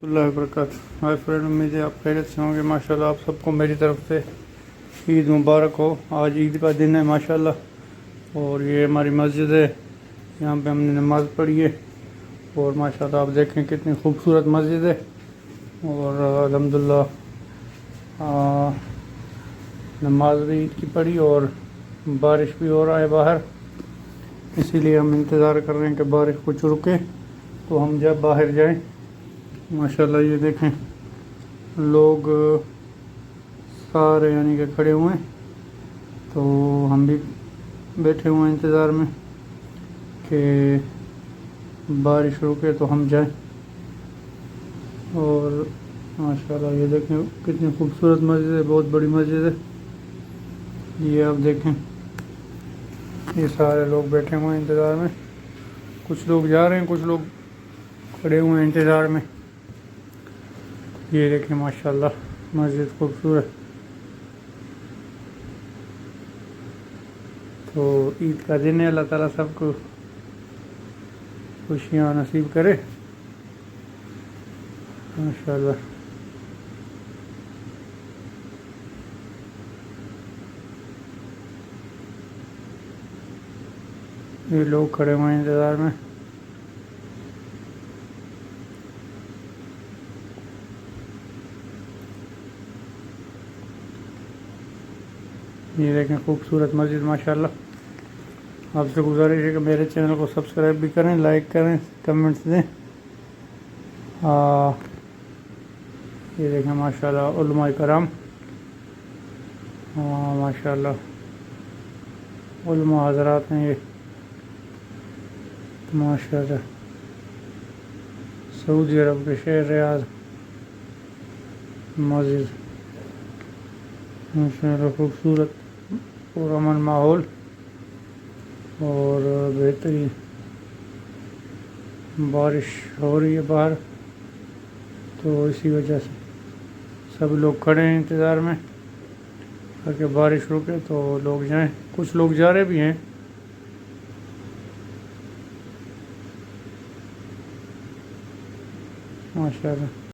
اللہ وبرکاتہ۔ Hi friend, امید ہے آپ خیریت سے ہوں گے۔ ماشاءاللہ آپ سب کو میری طرف سے عید مبارک ہو۔ آج عید کا دن ہے ماشاءاللہ، اور یہ ہماری مسجد ہے، یہاں پہ ہم نے نماز پڑھی ہے، اور ماشاءاللہ آپ دیکھیں کتنی خوبصورت مسجد ہے، اور الحمدللہ نماز بھی عید کی پڑھی، اور بارش بھی ہو رہا ہے باہر، اسی لیے ہم انتظار کر رہے ہیں کہ بارش کچھ رکے تو ہم جب باہر جائیں۔ ماشاءاللہ یہ دیکھیں لوگ سارے یعنی کہ کھڑے ہوئے ہیں، تو ہم بھی بیٹھے ہوئے ہیں انتظار میں کہ بارش رکے تو ہم جائیں۔ اور ماشاءاللہ یہ دیکھیں کتنی خوبصورت مسجد ہے، بہت بڑی مسجد ہے یہ، آپ دیکھیں یہ سارے لوگ بیٹھے ہوئے ہیں انتظار میں، کچھ لوگ جا رہے ہیں، کچھ لوگ کھڑے ہوئے ہیں انتظار میں۔ یہ دیکھیں ماشاءاللہ مسجد خوبصورت۔ تو عید کا دن ہے، اللہ تعالیٰ سب کو خوشیاں نصیب کرے ماشاءاللہ۔ یہ لوگ کھڑے ہوئے ہیں انتظار میں۔ یہ دیکھیں خوبصورت مسجد ماشاءاللہ۔ آپ سے گزارش ہے کہ میرے چینل کو سبسکرائب بھی کریں، لائک کریں، کمنٹس دیں۔ یہ دیکھیں ماشاءاللہ علماء کرام، ماشاءاللہ علماء حضرات ہیں یہ ماشاءاللہ، سعودی عرب کے شہر ریاض مسجد ماشاءاللہ، خوبصورت پرامن ماحول اور بہترین۔ بارش ہو رہی ہے باہر، تو اسی وجہ سے سب لوگ کھڑے ہیں انتظار میں تاکہ بارش رکے تو لوگ جائیں، کچھ لوگ جا رہے بھی ہیں ماشاءاللہ۔